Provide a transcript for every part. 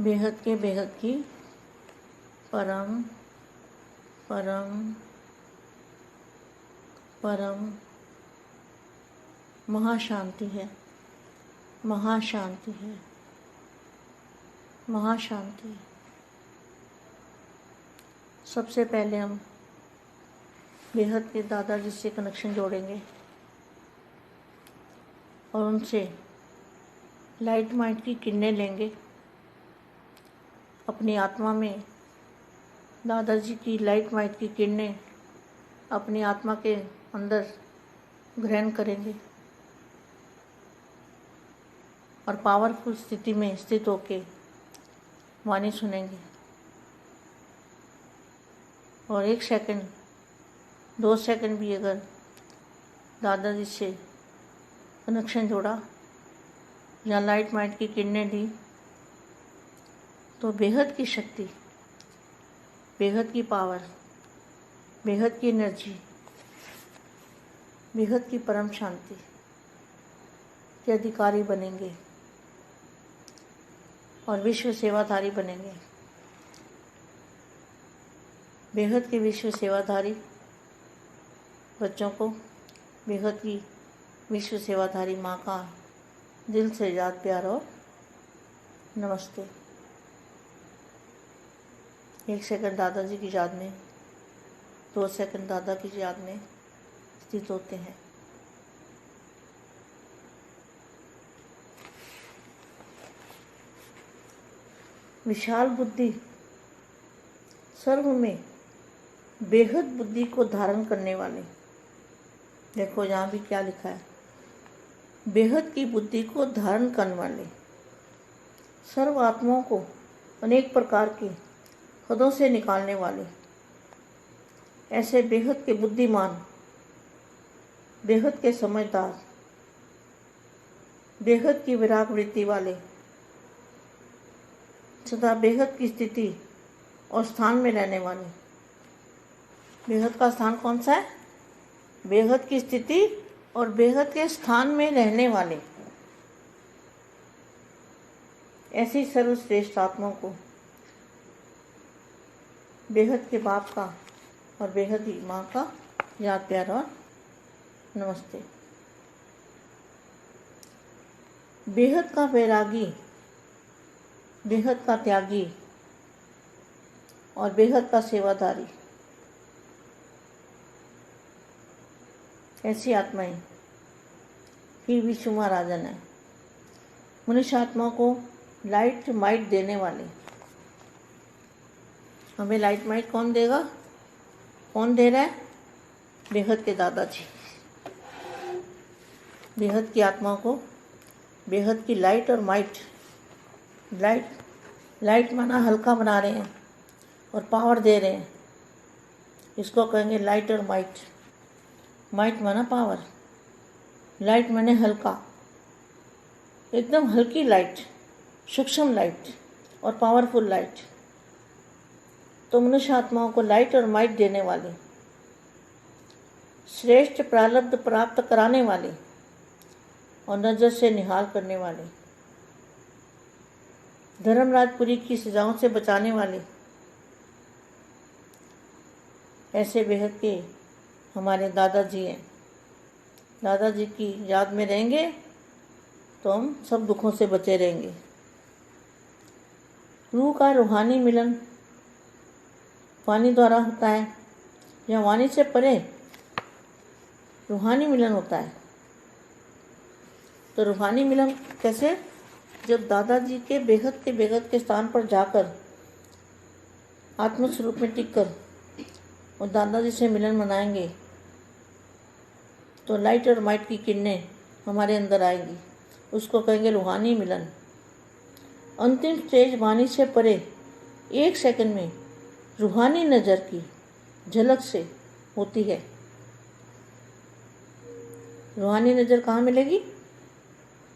बेहद की परम परम परम महाशांति है, महाशांति है, महाशांति। सबसे पहले हम बेहद के दादाजी से कनेक्शन जोड़ेंगे और उनसे लाइट माइंड की किरणें लेंगे। अपनी आत्मा में दादाजी की लाइट माइंड की किरणें अपनी आत्मा के अंदर ग्रहण करेंगे और पावरफुल स्थिति में स्थित होके वाणी सुनेंगे। और 1 सेकंड 2 सेकंड भी अगर दादाजी से कनेक्शन जोड़ा या लाइट माइंड की किरणें दी तो बेहद की शक्ति, बेहद की पावर, बेहद की एनर्जी, बेहद की परम शांति के अधिकारी बनेंगे और विश्व सेवाधारी बनेंगे। बेहद के विश्व सेवाधारी बच्चों को बेहद की विश्व सेवाधारी माँ का दिल से याद, प्यार और नमस्ते। 1 सेकंड दादाजी की याद में, 2 सेकंड दादा की याद में स्थित होते हैं। विशाल बुद्धि सर्व में बेहद बुद्धि को धारण करने वाले, देखो यहाँ भी क्या लिखा है, बेहद की बुद्धि को धारण करने वाले, सर्व आत्माओं को अनेक प्रकार के हदों से निकालने वाले, ऐसे बेहद के बुद्धिमान, बेहद के समझदार, बेहद की विराग वृत्ति वाले, सदा बेहद की स्थिति और स्थान में रहने वाले। बेहद का स्थान कौन सा है? बेहद की स्थिति और बेहद के स्थान में रहने वाले, ऐसी सर्वश्रेष्ठ आत्माओं को बेहद के बाप का और बेहद ही माँ का याद, प्यार और नमस्ते। बेहद का वैरागी, बेहद का त्यागी और बेहद का सेवाधारी, ऐसी आत्माएं फिर भी शुमा राजन है। मनुष्य आत्मा को लाइट माइट देने वाले, हमें लाइट माइट कौन देगा? कौन दे रहा है? बेहद के दादाजी। बेहद की आत्मा को बेहद की लाइट और माइट, लाइट माना हल्का बना रहे हैं और पावर दे रहे हैं, इसको कहेंगे लाइट और माइट। माइट माना पावर, लाइट माने हल्का, एकदम हल्की लाइट, सूक्ष्म लाइट और पावरफुल लाइट। तो मनुष्य आत्माओं को लाइट और माइट देने वाले, श्रेष्ठ प्रारब्ध प्राप्त कराने वाले और नजर से निहाल करने वाले, धर्मराजपुरी की सजाओं से बचाने वाले, ऐसे बेहद के हमारे दादाजी हैं। दादाजी की याद में रहेंगे तो हम सब दुखों से बचे रहेंगे। रूह का रूहानी मिलन वाणी द्वारा होता है या वाणी से परे रूहानी मिलन होता है। तो रूहानी मिलन कैसे? जब दादाजी के बेहद के स्थान पर जाकर आत्मस्वरूप में टिककर और दादाजी से मिलन मनाएंगे तो लाइट और माइट की किरणें हमारे अंदर आएंगी, उसको कहेंगे रूहानी मिलन। अंतिम स्टेज वाणी से परे 1 सेकंड में रूहानी नज़र की झलक से होती है। रूहानी नज़र कहाँ मिलेगी?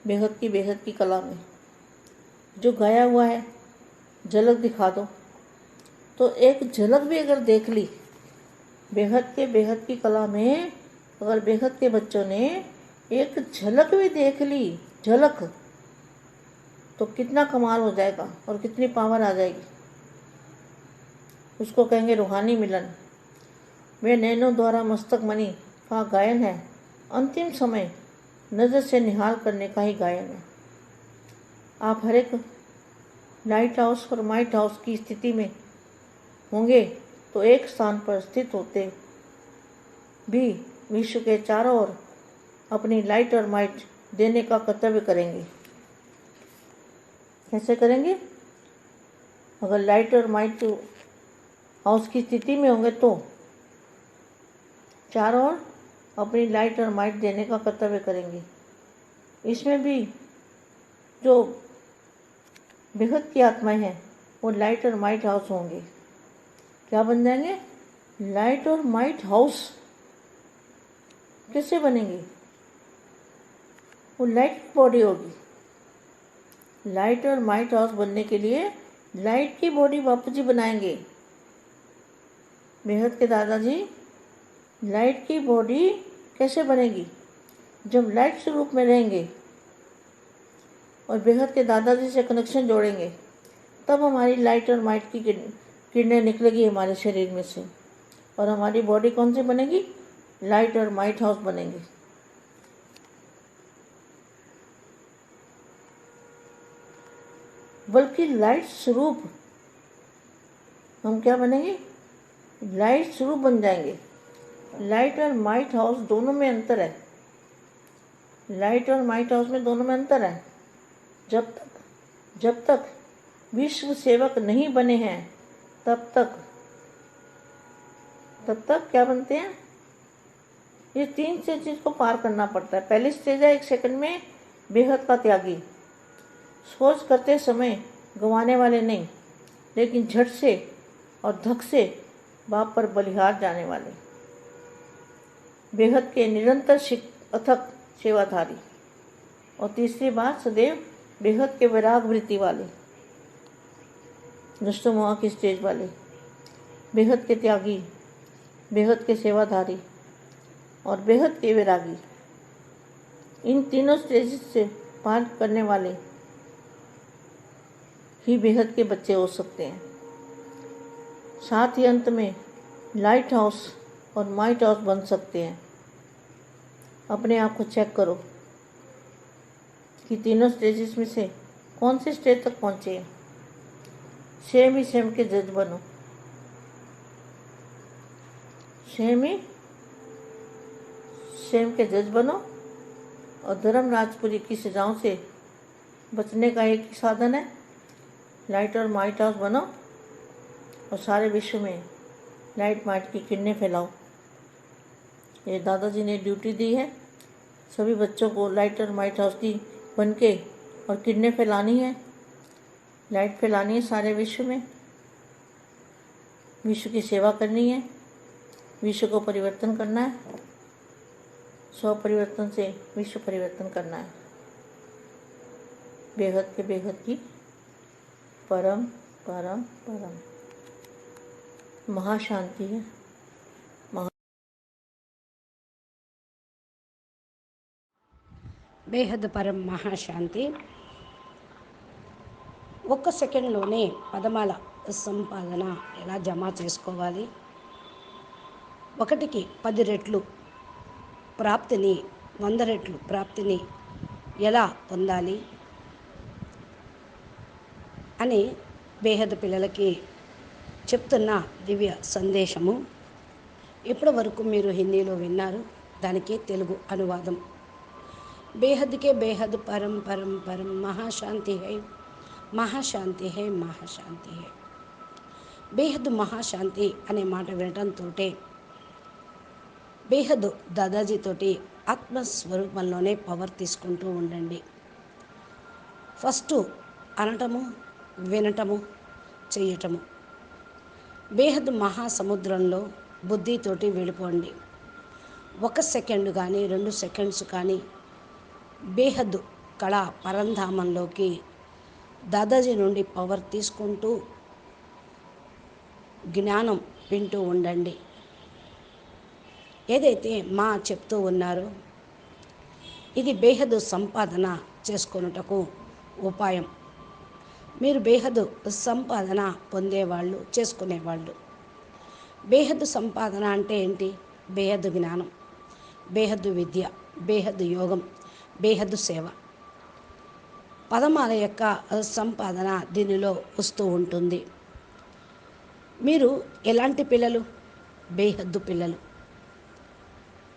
बेहद की कला में। जो गाया हुआ है झलक दिखा दो, तो एक झलक भी अगर देख ली बेहद की कला में, अगर बेहद के बच्चों ने एक झलक भी देख ली, झलक, तो कितना कमाल हो जाएगा और कितनी पावर आ जाएगी। उसको कहेंगे रूहानी मिलन। वे नैनों द्वारा मस्तक मणि का गायन है, अंतिम समय नज़र से निहाल करने का ही गायन है। आप हर एक लाइट हाउस और माइट हाउस की स्थिति में होंगे तो एक स्थान पर स्थित होते भी विश्व के चारों ओर अपनी लाइट और माइट देने का कर्तव्य करेंगे। कैसे करेंगे? अगर लाइट और माइट हाउस की स्थिति में होंगे तो चारों ओर अपनी लाइट और माइट देने का कर्तव्य करेंगे। इसमें भी जो बेहद की आत्माएं हैं वो लाइट और माइट हाउस होंगे। क्या बन जाएंगे? लाइट और माइट हाउस। कैसे बनेंगे? वो लाइट की बॉडी होगी। लाइट और माइट हाउस बनने के लिए लाइट की बॉडी बापू जी बनाएंगे। बेहद के दादाजी लाइट की बॉडी कैसे बनेगी? जब लाइट स्वरूप में रहेंगे और बेहद के दादाजी से कनेक्शन जोड़ेंगे तब हमारी लाइट और माइट की किरणें निकलेगी हमारे शरीर में से, और हमारी बॉडी कौन सी बनेगी? लाइट और माइट हाउस बनेंगे। बल्कि लाइट स्वरूप हम क्या बनेंगे? लाइट स्वरूप बन जाएंगे। लाइट और माइट हाउस दोनों में अंतर है। लाइट और माइट हाउस में दोनों में अंतर है। जब तक विश्व सेवक नहीं बने हैं तब तक क्या बनते हैं? ये 3 स्टेज को पार करना पड़ता है। पहली स्टेज है 1 सेकंड में बेहद का त्यागी, सोच करते समय गंवाने वाले नहीं, लेकिन झट से और धक से बाप पर बलिहार जाने वाले, बेहद के निरंतर अथक सेवाधारी। और तीसरी बात, सदैव बेहद के वैराग वृत्ति वाले, नष्टमोह की स्टेज वाले, बेहद के त्यागी, बेहद के सेवाधारी और बेहद के वैरागी। इन तीनों स्टेज से पार करने वाले ही बेहद के बच्चे हो सकते हैं। साथ ही अंत में लाइट हाउस और माइट हाउस बन सकते हैं। अपने आप को चेक करो कि तीनों स्टेजेस में से कौन से स्टेज तक पहुँचे हैं। सेम ही सेम के जज बनो। सेम के जज बनो और धर्म राजपुरी की सजाओं से बचने का एक ही साधन है, लाइट और माइट हाउस बनो और सारे विश्व में लाइट माइट की किरणें फैलाओ। ये दादाजी ने ड्यूटी दी है। सभी बच्चों को लाइट और माइट हाउस की बन के और किरणें फैलानी है, लाइट फैलानी है सारे विश्व में, विश्व की सेवा करनी है, विश्व को परिवर्तन करना है, स्व परिवर्तन से विश्व परिवर्तन करना है। बेहद के बेहद की परम परम परम महाशांति है। బేహద్ పరం మహాశాంతి. 1 సెకండ్లోనే పదమాల సంపాదన ఎలా జమ చేసుకోవాలి, 1కి 10 రెట్లు ప్రాప్తిని, 100 రెట్లు ప్రాప్తిని ఎలా పొందాలి అని బేహద్ పిల్లలకి చెప్తున్న దివ్య సందేశము. ఇప్పటి వరకు మీరు హిందీలో విన్నారు, దానికి తెలుగు అనువాదం. बेहद के बेहद परम परम परम महाशांति है, महाशांति है, महाशांति है. బేహద్ మహాశాంతి అనే మాట వినటంతో బేహద్ దాదాజీతోటి ఆత్మస్వరూపంలోనే పవర్ తీసుకుంటూ ఉండండి. ఫస్ట్ అనటము, వినటము, చేయటము. బేహద్ మహాసముద్రంలో బుద్ధితోటి వెళ్ళిపోండి. 1 సెకండ్ కానీ 2 సెకండ్స్ కానీ బేహద్ కళా పరంధామంలోకి దాదాజీ నుండి పవర్ తీసుకుంటూ జ్ఞానం వింటూ ఉండండి. ఏదైతే మా చెప్తూ ఉన్నారో ఇది బేహద్ సంపాదన చేసుకొనుటకు ఉపాయం. మీరు బేహద్దు సంపాదన పొందేవాళ్ళు, చేసుకునేవాళ్ళు. బేహద్దు సంపాదన అంటే ఏంటి? బేహద్దు జ్ఞానం, బేహద్దు విద్య, బేహద్దు యోగం, బేహద్దు సేవ. పదమాల యొక్క సంపాదన దీనిలో వస్తూ ఉంటుంది. మీరు ఎలాంటి పిల్లలు? బేహద్దు పిల్లలు.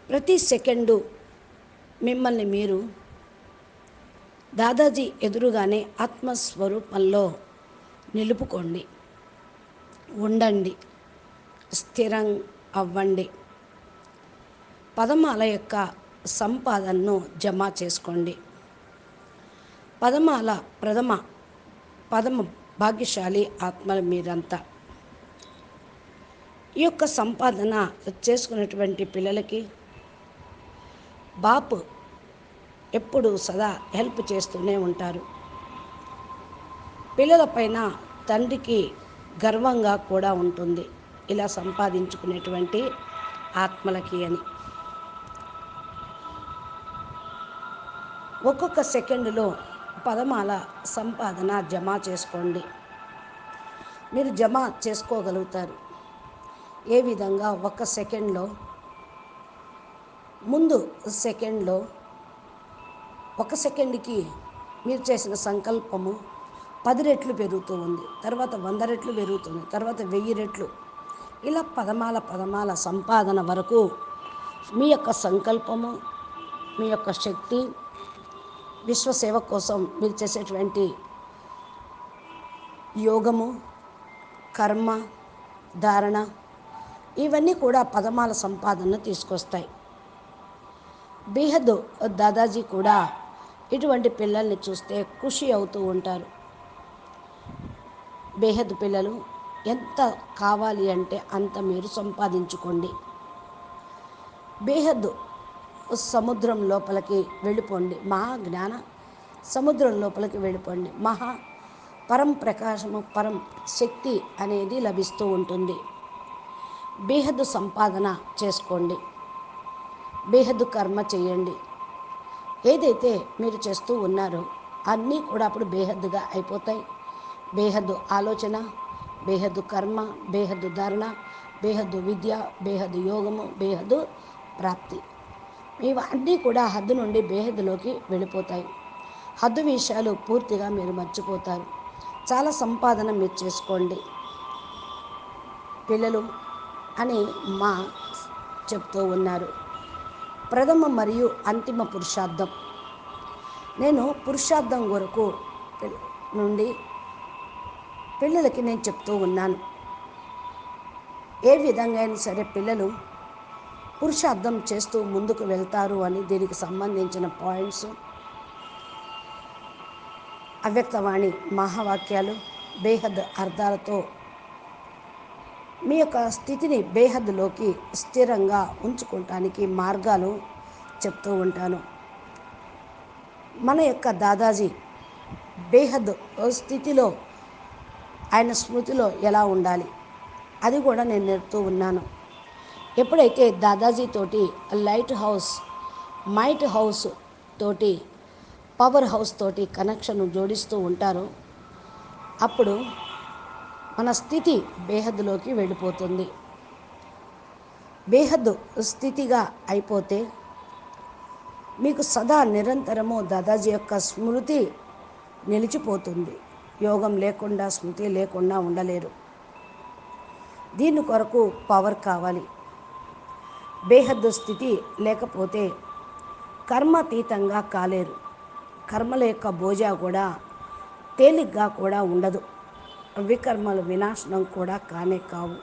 ప్రతి సెకండు మిమ్మల్ని మీరు దాదాజీ ఎదురుగానే ఆత్మస్వరూపంలో నిలుపుకోండి, ఉండండి, స్థిరం అవ్వండి. పదమాల యొక్క సంపాదనను జమ చేసుకోండి. పదమాల పదమ భాగ్యశాలి ఆత్మలు మీరంతా. ఈ యొక్క సంపాదన చేసుకున్నటువంటి పిల్లలకి బాపు ఎప్పుడు సదా హెల్ప్ చేస్తూనే ఉంటారు. పిల్లలపైన తండ్రికి గర్వంగా కూడా ఉంటుంది, ఇలా సంపాదించుకునేటువంటి ఆత్మలకి అని. ఒక్కొక్క సెకండులో పదమాల సంపాదన జమ చేసుకోండి. మీరు జమ చేసుకోగలుగుతారు. ఏ విధంగా? ఒక సెకండ్లో, ముందు సెకండ్లో, ఒక సెకండ్కి మీరు చేసిన సంకల్పము 10 రెట్లు పెరుగుతూ ఉంది, తర్వాత 100 రెట్లు పెరుగుతుంది, తర్వాత 1000 రెట్లు. ఇలా పదమాల సంపాదన వరకు మీ యొక్క సంకల్పము, మీ యొక్క శక్తి, విశ్వసేవ కోసం మీరు చేసేటువంటి యోగము, కర్మ, ధారణ, ఇవన్నీ కూడా పదమాల సంపాదనను తీసుకొస్తాయి. బేహద్దు దాదాజీ కూడా ఇటువంటి పిల్లల్ని చూస్తే ఖుషి అవుతూ ఉంటారు. బేహద్దు పిల్లలు ఎంత కావాలి అంటే అంత మీరు సంపాదించుకోండి. బేహద్దు సముద్రం లోపలికి వెళ్ళిపోండి, మహా జ్ఞాన సముద్రం లోపలికి వెళ్ళిపోండి. మహా పరం ప్రకాశము, పరం శక్తి అనేది లభిస్తూ ఉంటుంది. బేహద్దు సంపాదన చేసుకోండి, బేహద్దు కర్మ చేయండి. ఏదైతే మీరు చేస్తూ ఉన్నారో అన్నీ కూడా అప్పుడు బేహద్దుగా అయిపోతాయి. బేహద్దు ఆలోచన, బేహద్దు కర్మ, బేహద్దు ధారణ, బేహద్దు విద్య, బేహద్దు యోగము, బేహద్దు ప్రాప్తి, ఇవన్నీ కూడా హద్దు నుండి బేహద్దులోకి వెళ్ళిపోతాయి. హద్దు విషయాలు పూర్తిగా మీరు మర్చిపోతారు. చాలా సంపాదన మీరు చేసుకోండి పిల్లలు అని మా చెప్తూ ఉన్నారు. ప్రథమ మరియు అంతిమ పురుషార్థం. నేను పురుషార్థం కొరకు నుండి పిల్లలకి నేను చెప్తూ ఉన్నాను. ఏ విధంగా అయినా సరే పిల్లలు పురుషార్థం చేస్తూ ముందుకు వెళ్తారు అని దీనికి సంబంధించిన పాయింట్స్, అవ్యక్తవాణి మహావాక్యాలు, బేహద్ అర్థాలతో మీ యొక్క స్థితిని బేహద్లోకి స్థిరంగా ఉంచుకోవటానికి మార్గాలు చెప్తూ ఉంటాను. మన యొక్క దాదాజీ బేహద్ స్థితిలో, ఆయన స్మృతిలో ఎలా ఉండాలి అది కూడా నేను నేర్పుతూ ఉన్నాను. ఎప్పుడైతే దాదాజీ తోటి లైట్ హౌస్, మైట్ హౌస్ తోటి, పవర్ హౌస్ తోటి కనెక్షన్ జోడిస్తూ ఉంటారో అప్పుడు మన స్థితి బేహద్లోకి వెళ్ళిపోతుంది. బేహద్దు స్థితిగా అయిపోతే మీకు సదా నిరంతరము దాదాజీ యొక్క స్మృతి నిలిచిపోతుంది. యోగం లేకుండా, స్మృతి లేకుండా ఉండలేరు. దీని కొరకు పవర్ కావాలి. బేహద్దు స్థితి లేకపోతే కర్మాతీతంగా కాలేరు. కర్మల యొక్క బోజా కూడా తేలిగ్గా కూడా ఉండదు. వికర్మలు వినాశనం కూడా కానే కావు.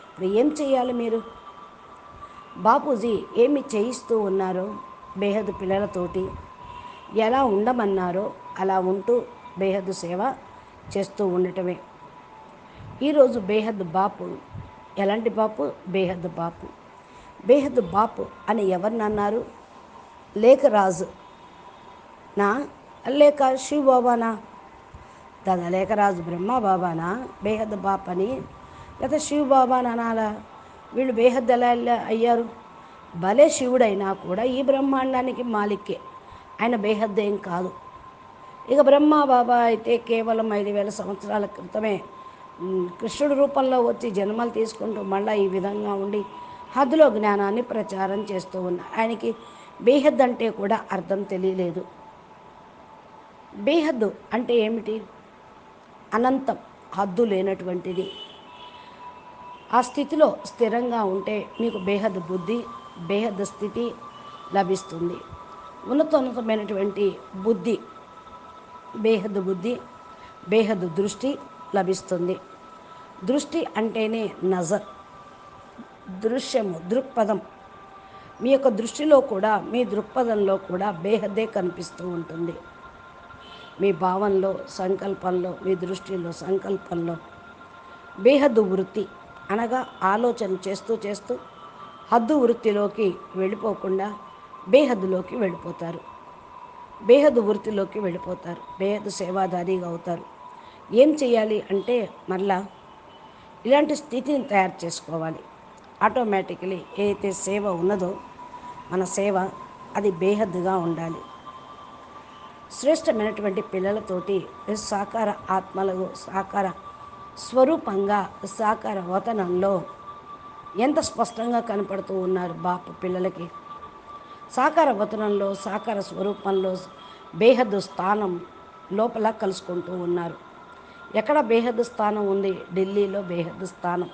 ఇప్పుడు ఏం చేయాలి మీరు? బాపూజీ ఏమి చేయిస్తూ ఉన్నారో బేహద్దు పిల్లలతోటి ఎలా ఉండమన్నారో అలా ఉంటూ బేహద్దు సేవ చేస్తూ ఉండటమే. ఈరోజు బేహద్దు బాపు ఎలాంటి బాపు? బేహద్దు బాపు. బేహద్దు బాపు అని ఎవరిని అన్నారు? లేఖరాజు నా లేక శివ బాబానా? దాదా లేఖరాజు బ్రహ్మ బాబానా బేహద్దు బాప్ అని, లేదా శివ బాబాని అనాలా? వీళ్ళు బేహద్దు ఎలా అయ్యారు? భలే శివుడైనా కూడా ఈ బ్రహ్మాండానికి మాలిక్కే, ఆయన బేహద్దు ఏం కాదు. ఇక బ్రహ్మ బాబా అయితే కేవలం 5,000 సంవత్సరాల క్రితమే కృష్ణుడి రూపంలో వచ్చి జన్మలు తీసుకుంటూ మళ్ళీ ఈ విధంగా ఉండి హద్దులో జ్ఞానాన్ని ప్రచారం చేస్తూ ఉన్నారు. ఆయనకి బేహద్ అంటే కూడా అర్థం తెలియలేదు. బేహద్దు అంటే ఏమిటి? అనంతం, హద్దు లేనటువంటిది. ఆ స్థితిలో స్థిరంగా ఉంటే మీకు బేహద్ బుద్ధి, బేహద్ స్థితి లభిస్తుంది. ఉన్నతమైనటువంటి బుద్ధి, బేహద్ బుద్ధి, బేహద్ దృష్టి లభిస్తుంది. దృష్టి అంటేనే నజర్, దృశ్యము, దృక్పథం. మీ యొక్క దృష్టిలో కూడా, మీ దృక్పథంలో కూడా బేహద్దే కనిపిస్తూ ఉంటుంది. మీ భావంలో, సంకల్పంలో, మీ దృష్టిలో, సంకల్పంలో బేహద్దు వృత్తి అనగా ఆలోచన చేస్తూ చేస్తూ హద్దు వృత్తిలోకి వెళ్ళిపోకుండా బేహద్దులోకి వెళ్ళిపోతారు. బేహద్దు వృత్తిలోకి వెళ్ళిపోతారు. బేహద్దు సేవాదారిగా అవుతారు. ఏం చేయాలి అంటే మళ్ళా ఇలాంటి స్థితిని తయారు చేసుకోవాలి. ఆటోమేటికలీ ఏదైతే సేవ ఉన్నదో మన సేవ అది బేహద్దుగా ఉండాలి. శ్రేష్టమైనటువంటి పిల్లలతోటి సాకార ఆత్మలు, సాకార స్వరూపంగా, సాకార వతనంలో ఎంత స్పష్టంగా కనపడుతూ ఉన్నారు బాపు పిల్లలకి. సాకార వతనంలో, సాకార స్వరూపంలో బేహద్దు స్థానం లోపల కలుసుకుంటూ ఉన్నారు. ఎక్కడ బేహద్దు స్థానం ఉంది? ఢిల్లీలో బేహద్దు స్థానం.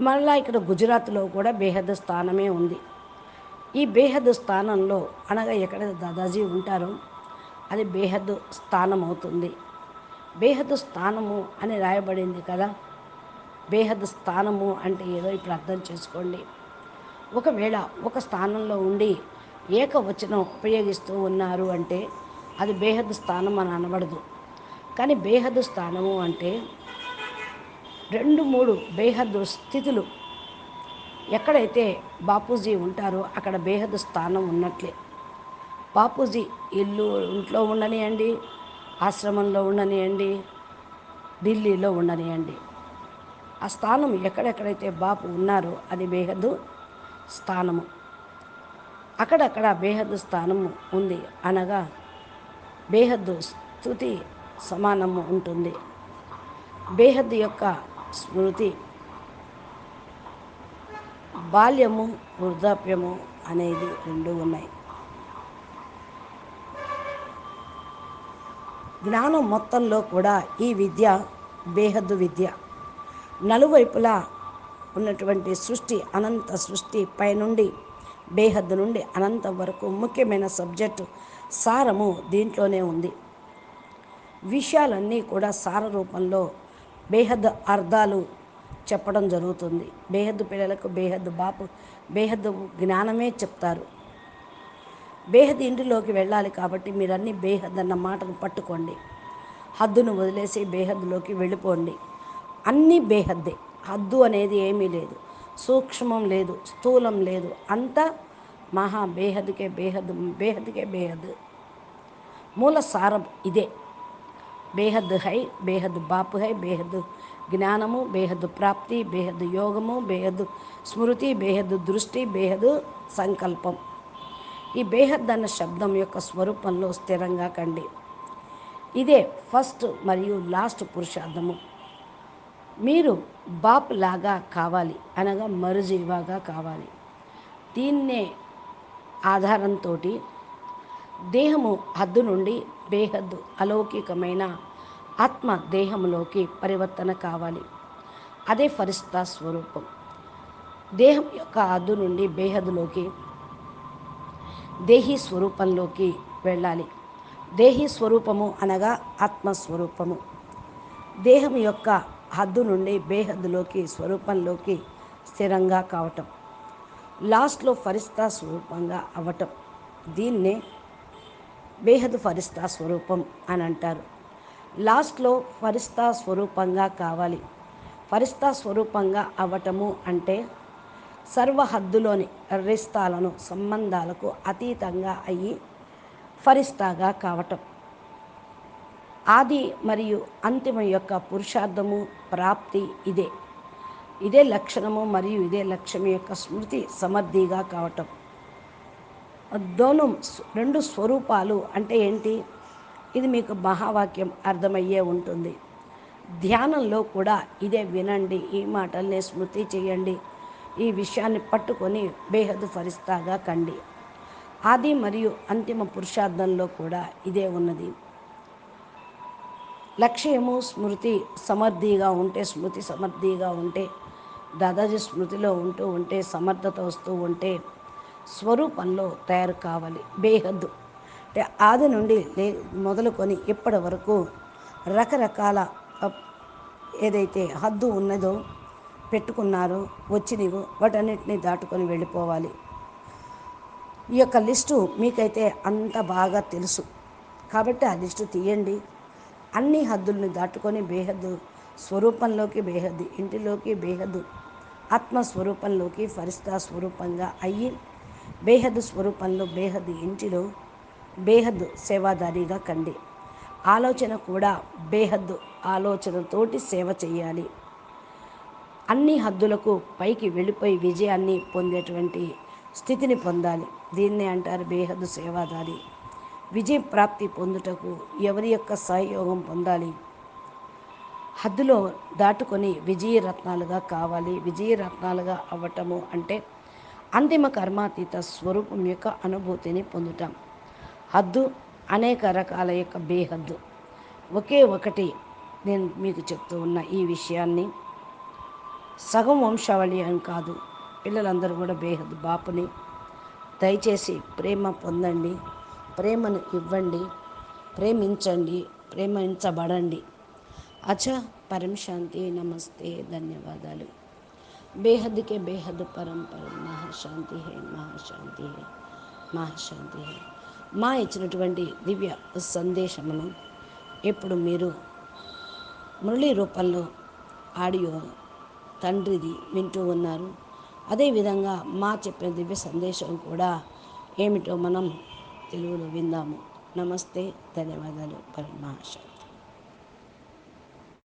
మళ్ళా ఇక్కడ గుజరాత్లో కూడా బేహద్దు స్థానమే ఉంది. ఈ బేహద్దు స్థానంలో అనగా ఎక్కడ దాదాజీ ఉంటారో అది బేహద్దు స్థానం అవుతుంది. బేహద్దు స్థానము అని రాయబడింది కదా. బేహద్దు స్థానము అంటే ఏదో ఇప్పుడు అర్థం చేసుకోండి. ఒకవేళ ఒక స్థానంలో ఉండి ఏకవచనం ఉపయోగిస్తూ ఉన్నారు అంటే అది బేహద్దు స్థానం అని అనబడదు. కానీ బేహద్దు స్థానము అంటే 2-3 బేహద్దు స్థితులు. ఎక్కడైతే బాపూజీ ఉంటారో అక్కడ బేహద్దు స్థానం ఉన్నట్లే. బాపూజీ ఇంట్లో ఉండనియండి, ఆశ్రమంలో ఉండనియండి, ఢిల్లీలో ఉండనియండి, ఆ స్థానం ఎక్కడెక్కడైతే బాపు ఉన్నారో అది బేహద్దు స్థానము. అక్కడక్కడ బేహద్దు స్థానము ఉంది అనగా బేహద్దు స్థుతి సమానము ఉంటుంది. బేహద్దు యొక్క స్మృతి, బాల్యము, వృద్ధాప్యము అనేది 2 ఉన్నాయి. జ్ఞానం మొత్తంలో కూడా ఈ విద్య బేహద్దు విద్య. నలువైపులా ఉన్నటువంటి సృష్టి, అనంత సృష్టి పైనుండి బేహద్దు నుండి అనంతం వరకు ముఖ్యమైన సబ్జెక్టు సారము దీంట్లోనే ఉంది. విషయాలన్నీ కూడా సార రూపంలో బేహద్దు అర్థాలు చెప్పడం జరుగుతుంది. బేహద్దు పిల్లలకు బేహద్దు బాపు బేహద్దు జ్ఞానమే చెప్తారు. బేహద్దు ఇంటిలోకి వెళ్ళాలి కాబట్టి మీరన్నీ బేహద్దు అన్న మాటను పట్టుకోండి. హద్దును వదిలేసి బేహద్దులోకి వెళ్ళిపోండి. అన్నీ బేహద్దే. హద్దు అనేది ఏమీ లేదు, సూక్ష్మం లేదు, స్థూలం లేదు, అంతా మహా బేహద్దుకే బేహద్దు, బేహద్దుకే బేహద్దు. మూల సారం ఇదే. బేహద్దు హై, బేహద్దు బాపు హై, బేహద్దు జ్ఞానము, బేహద్దు ప్రాప్తి, బేహద్దు యోగము, బేహద్దు స్మృతి, బేహద్దు దృష్టి, బేహద్దు సంకల్పం. ఈ బేహద్దు అన్న శబ్దం యొక్క స్వరూపంలో స్థిరంగా కండి. ఇదే ఫస్ట్ మరియు లాస్ట్ పురుషార్థము. మీరు బాప్ లాగా కావాలి అనగా మరుజీవాగా కావాలి. దీన్నే ఆధారంతో దేహము హద్దు నుండి బేహద్దు అలౌకికమైన ఆత్మ దేహంలోకి పరివర్తన కావాలి. అదే ఫరిస్తా స్వరూపం. దేహం యొక్క హద్దు నుండి బేహద్దులోకి దేహీ స్వరూపంలోకి వెళ్ళాలి. దేహీ స్వరూపము అనగా ఆత్మస్వరూపము. దేహం యొక్క హద్దు నుండి బేహద్దులోకి స్వరూపంలోకి స్థిరంగా కావటం, లాస్ట్లో ఫరిస్తా స్వరూపంగా అవ్వటం. దీన్నే బేహద్దు ఫరిస్తా స్వరూపం అని అంటారు. లాస్ట్లో ఫరిస్తా స్వరూపంగా కావాలి. ఫరిస్తా స్వరూపంగా అవ్వటము అంటే సర్వ హద్దులోని రిస్తాలను, సంబంధాలకు అతీతంగా అయ్యి ఫరిస్తాగా కావటం. ఆది మరియు అంతిమ యొక్క పురుషార్థము, ప్రాప్తి ఇదే. ఇదే లక్షణము మరియు ఇదే లక్ష్యం యొక్క స్మృతి సమర్థిగా కావటం. 2 స్వరూపాలు అంటే ఏంటి? ఇది మీకు మహావాక్యం అర్థమయ్యే ఉంటుంది. ధ్యానంలో కూడా ఇదే వినండి, ఈ మాటల్ని స్మృతి చేయండి, ఈ విషయాన్ని పట్టుకొని బేహద్దు ఫరిస్తాగా కండి. ఆది మరియు అంతిమ పురుషార్థంలో కూడా ఇదే ఉన్నది. లక్ష్యము స్మృతి సమర్థిగా ఉంటే, స్మృతి సమర్థిగా ఉంటే, దాదాజీ స్మృతిలో ఉంటూ ఉంటే, సమర్థత వస్తూ ఉంటే స్వరూపంలో తయారు కావాలి. బేహద్దు అంటే ఆది నుండి మొదలుకొని ఇప్పటి వరకు రకరకాల ఏదైతే హద్దు ఉన్నదో పెట్టుకున్నారో వచ్చినవో వాటన్నిటిని దాటుకొని వెళ్ళిపోవాలి. ఈ యొక్క లిస్టు మీకైతే అంత బాగా తెలుసు కాబట్టి ఆ లిస్టు తీయండి. అన్ని హద్దుల్ని దాటుకొని బేహద్దు స్వరూపంలోకి, బేహద్దు ఇంటిలోకి, బేహద్దు ఆత్మస్వరూపంలోకి ఫరిస్తా స్వరూపంగా అయ్యి బేహద్దు స్వరూపంలో, బేహద్దు ఇంటిలో బేహద్దు సేవాదారిగా కండి. ఆలోచన కూడా బేహద్దు ఆలోచనతోటి సేవ చేయాలి. అన్ని హద్దులకు పైకి వెళ్ళిపోయి విజయాన్ని పొందేటువంటి స్థితిని పొందాలి. దీన్నే అంటారు బేహద్దు సేవాదారి. విజయ ప్రాప్తి పొందుటకు ఎవరి యొక్క సహయోగం పొందాలి? హద్దులో దాటుకొని విజయరత్నాలుగా కావాలి. విజయరత్నాలుగా అవ్వటము అంటే అంతిమ కర్మాతీత స్వరూపం యొక్క అనుభూతిని పొందుతాం. హద్దు అనేక రకాల యొక్క బేహద్దు. ఒకే ఒకటి నేను మీకు చెప్తూ ఉన్న ఈ విషయాన్ని సగం వంశావళి అని కాదు, పిల్లలందరూ కూడా బేహద్దు బాపుని దయచేసి ప్రేమ పొందండి, ప్రేమను ఇవ్వండి, ప్రేమించండి, ప్రేమించబడండి. అచ్చా, పరం శాంతి, నమస్తే, ధన్యవాదాలు. बेहद के बेहद परम परम మహాశాంతి హే, మహాశాంతి హే, మహాశాంతి హే. మా ఇచ్చినటువంటి దివ్య సందేశమును ఇప్పుడు మీరు మురళీ రూపంలో ఆడియో తండ్రిది వింటూ ఉన్నారు. అదేవిధంగా మా చెప్పిన దివ్య సందేశం కూడా ఏమిటో మనం తెలుగులో విందాము. నమస్తే, ధన్యవాదాలు, పరమ మహాశాంతి.